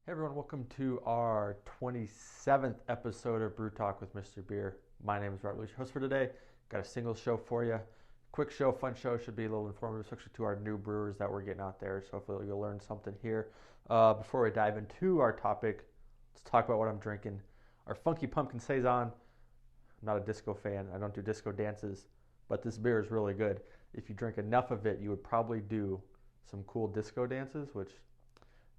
Hey everyone, welcome to our 27th episode of Brew Talk with Mr. Beer. My name is Robert Leach, host for today. Got a single show for you. Quick show, fun show, should be a little informative, especially to our new brewers that we're getting out there. So hopefully you'll learn something here. Before we dive into our topic, let's talk about what I'm drinking. Our Funky Pumpkin Saison. I'm not a disco fan. I don't do disco dances, but this beer is really good. If you drink enough of it, you would probably do some cool disco dances, which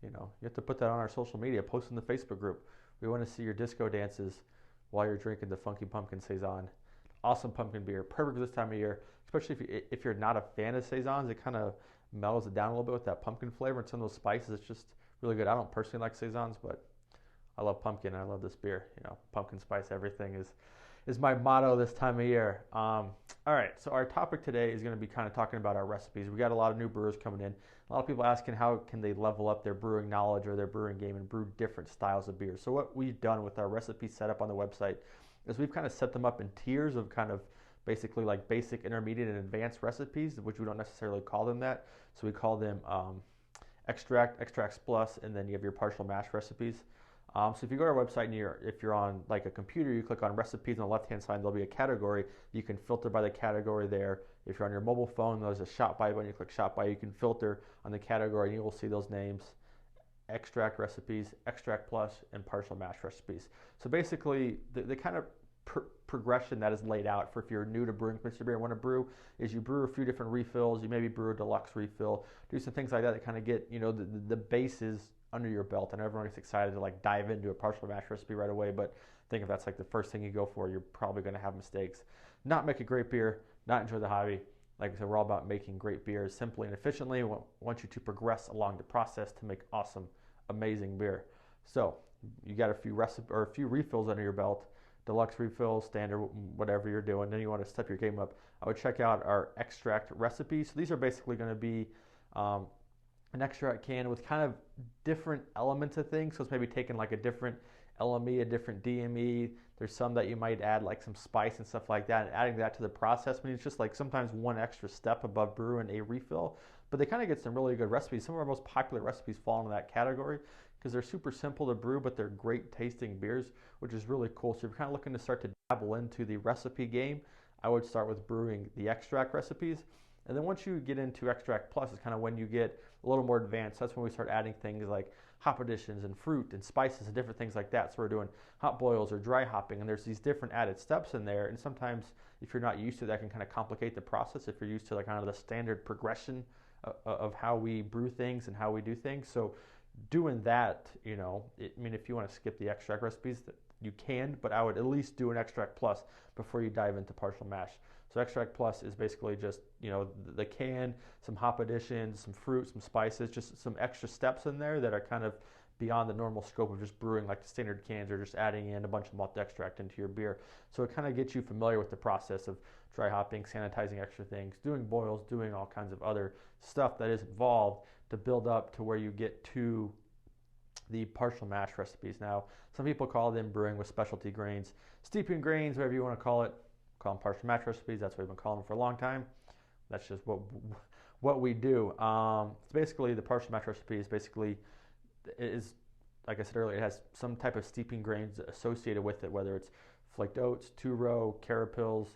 you have to put that on our social media, post in the Facebook group. We want to see your disco dances while you're drinking the Funky Pumpkin Saison. Awesome pumpkin beer, perfect for this time of year, especially if you're not a fan of Saisons. It kind of mellows it down a little bit with that pumpkin flavor and some of those spices. It's just really good. I don't personally like Saisons, but I love pumpkin and I love this beer. Pumpkin spice everything is my motto this time of year. All right, so our topic today is going to be kind of talking about our recipes. We got a lot of new brewers coming in. A lot of people asking how can they level up their brewing knowledge or their brewing game and brew different styles of beer. So what we've done with our recipe setup on the website is we've kind of set them up in tiers of kind of basically like basic, intermediate, and advanced recipes, which we don't necessarily call them that. So we call them extracts plus, and then you have your partial mash recipes. So if you go to our website and if you're on like a computer, you click on recipes on the left-hand side, there'll be a category. You can filter by the category there. If you're on your mobile phone, there's a shop by button. You click shop by, you can filter on the category and you will see those names: extract recipes, extract plus, and partial mash recipes. So basically the kind of progression that is laid out for if you're new to brewing Mr. Beer and want to brew is you brew a few different refills. You maybe brew a deluxe refill, do some things like that kind of get the bases under your belt. And everyone gets excited to like dive into a partial mash recipe right away, but I think if that's like the first thing you go for, you're probably going to have mistakes, not make a great beer, not enjoy the hobby. Like I said, we're all about making great beers simply and efficiently. We want you to progress along the process to make awesome, amazing beer. So you got a few refills under your belt, deluxe refills, standard, whatever you're doing. Then you want to step your game up. I would check out our extract recipes. So these are basically going to be an extract can with kind of different elements of things. So it's maybe taking like a different LME, a different DME. There's some that you might add like some spice and stuff like that, and adding that to the process. I mean, it's just like sometimes one extra step above brewing a refill, but they kind of get some really good recipes. Some of our most popular recipes fall into that category because they're super simple to brew, but they're great tasting beers, which is really cool. So if you're kind of looking to start to dabble into the recipe game, I would start with brewing the extract recipes. And then once you get into Extract Plus, is kind of when you get a little more advanced. That's when we start adding things like hop additions and fruit and spices and different things like that. So we're doing hot boils or dry hopping, and there's these different added steps in there. And sometimes if you're not used to that, can kind of complicate the process if you're used to like kind of the standard progression of how we brew things and how we do things. So doing that, I mean, if you want to skip the extract recipes, you can, but I would at least do an Extract Plus before you dive into partial mash. So Extract Plus is basically just, the can, some hop additions, some fruit, some spices, just some extra steps in there that are kind of beyond the normal scope of just brewing like the standard cans or just adding in a bunch of malt extract into your beer. So it kind of gets you familiar with the process of dry hopping, sanitizing extra things, doing boils, doing all kinds of other stuff that is involved to build up to where you get to the partial mash recipes. Now, some people call them brewing with specialty grains, steeping grains, whatever you want to call it. Call them partial mash recipes. That's what we've been calling them for a long time. That's just what we do. It's basically the partial mash recipe is like I said earlier, it has some type of steeping grains associated with it, whether it's flaked oats, two-row, carapils,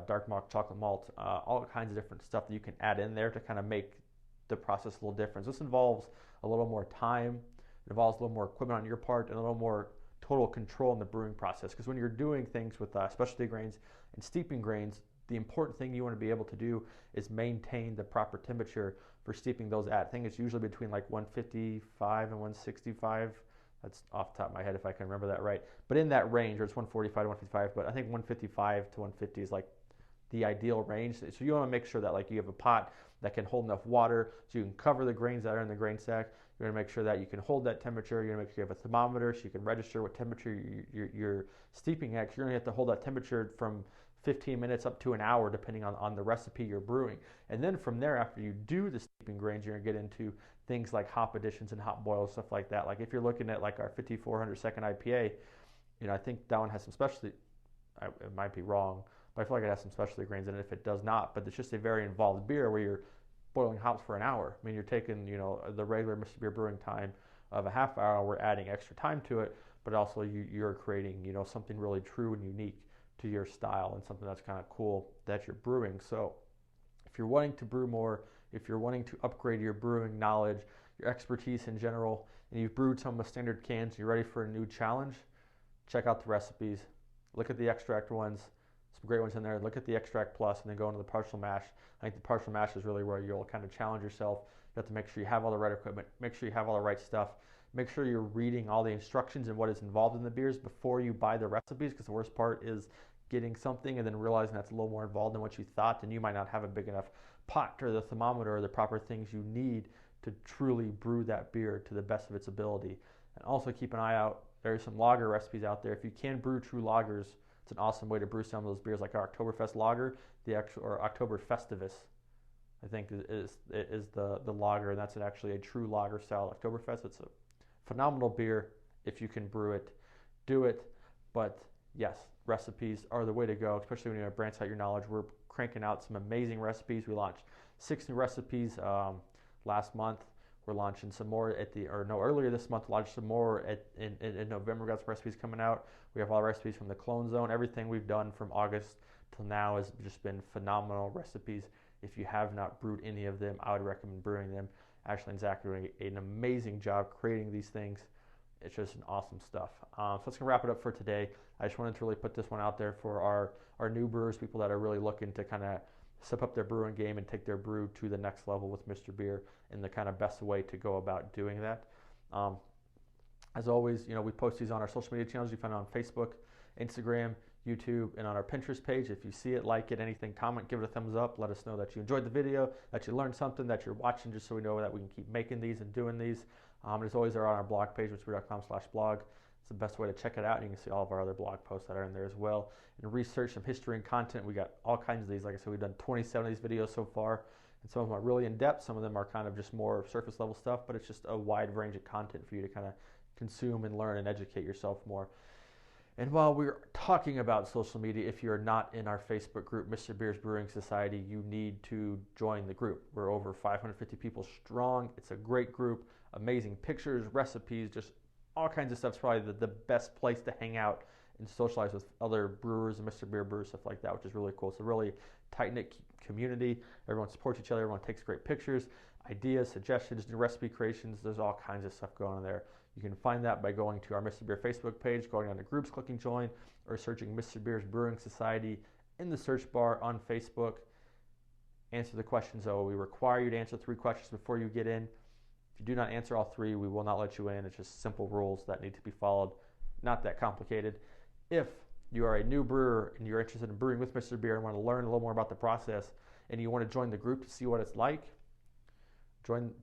dark malt, chocolate malt, all kinds of different stuff that you can add in there to kind of make the process a little different. So this involves a little more time. It involves a little more equipment on your part and a little more total control in the brewing process, because when you're doing things with specialty grains and steeping grains, the important thing you want to be able to do is maintain the proper temperature for steeping those at. I think it's usually between like 155 and 165. That's off the top of my head if I can remember that right. But in that range, or it's 145 to 155, but I think 155 to 150 is like the ideal range. So you want to make sure that like you have a pot that can hold enough water so you can cover the grains that are in the grain sack. You're going to make sure that you can hold that temperature. You're going to make sure you have a thermometer so you can register what temperature you're steeping at. You're going to have to hold that temperature from 15 minutes up to an hour depending on the recipe you're brewing. And then from there, after you do the steeping grains, you're going to get into things like hop additions and hop boils, stuff like that. Like if you're looking at like our 5400 second IPA, I think that one has some specialty, it might be wrong, but I feel like it has some specialty grains in it if it does not. But it's just a very involved beer where you're boiling hops for an hour. I mean, you're taking, the regular Mr. Beer brewing time of a half hour, we're adding extra time to it, but also you're creating, something really true and unique to your style and something that's kind of cool that you're brewing. So if you're wanting to brew more, if you're wanting to upgrade your brewing knowledge, your expertise in general, and you've brewed some with standard cans, and you're ready for a new challenge, check out the recipes. Look at the extract ones, some great ones in there. Look at the extract plus, and then go into the partial mash. I think the partial mash is really where you'll kind of challenge yourself. You have to make sure you have all the right equipment, make sure you have all the right stuff, make sure you're reading all the instructions and what is involved in the beers before you buy the recipes, because the worst part is getting something and then realizing that's a little more involved than what you thought, and you might not have a big enough pot or the thermometer or the proper things you need to truly brew that beer to the best of its ability. And also keep an eye out. There's some lager recipes out there. If you can brew true lagers, it's an awesome way to brew some of those beers, like our Oktoberfest lager, or Oktober Festivus, I think is the lager, and that's actually a true lager style Oktoberfest. It's a phenomenal beer. If you can brew it, do it. But yes, recipes are the way to go, especially when you branch out your knowledge. We're cranking out some amazing recipes. We launched 6 new recipes last month. We're launching some more earlier this month. Launched some more in November. We got some recipes coming out. We have all the recipes from the Clone Zone. Everything we've done from August till now has just been phenomenal recipes. If you have not brewed any of them, I would recommend brewing them. Ashley and Zach are doing an amazing job creating these things. It's just an awesome stuff. So that's gonna wrap it up for today. I just wanted to really put this one out there for our new brewers, people that are really looking to kind of step up their brewing game and take their brew to the next level with Mr. Beer, and the kind of best way to go about doing that. As always, we post these on our social media channels. You find it on Facebook, Instagram, YouTube, and on our Pinterest page. If you see it, like it, anything, comment, give it a thumbs up. Let us know that you enjoyed the video, that you learned something, that you're watching, just so we know that we can keep making these and doing these. As always, they're on our blog page, mrbeer.com/blog. It's the best way to check it out, and you can see all of our other blog posts that are in there as well. And research, some history and content. We got all kinds of these. Like I said, we've done 27 of these videos so far, and some of them are really in-depth. Some of them are kind of just more surface level stuff, but it's just a wide range of content for you to kind of consume and learn and educate yourself more. And while we're talking about social media, if you're not in our Facebook group, Mr. Beer's Brewing Society, you need to join the group. We're over 550 people strong. It's a great group. Amazing pictures, recipes, just all kinds of stuff. It's probably the best place to hang out and socialize with other brewers and Mr. Beer brewers, stuff like that, which is really cool. It's a really tight-knit community. Everyone supports each other. Everyone takes great pictures, ideas, suggestions, new recipe creations. There's all kinds of stuff going on there. You can find that by going to our Mr. Beer Facebook page, going on to groups, clicking join, or searching Mr. Beer's Brewing Society in the search bar on Facebook. Answer the questions, though. We require you to answer 3 questions before you get in. If you do not answer all 3, we will not let you in. It's just simple rules that need to be followed. Not that complicated. If you are a new brewer and you're interested in brewing with Mr. Beer and want to learn a little more about the process, and you want to join the group to see what it's like,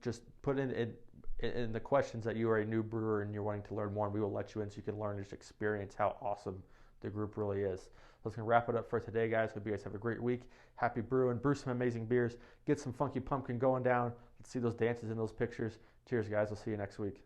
just put in the questions that you are a new brewer and you're wanting to learn more, and we will let you in so you can learn and just experience how awesome the group really is. So that's going to wrap it up for today, guys. Hope you guys have a great week. Happy brewing. Brew some amazing beers. Get some funky pumpkin going down. Let's see those dances in those pictures. Cheers, guys. We'll see you next week.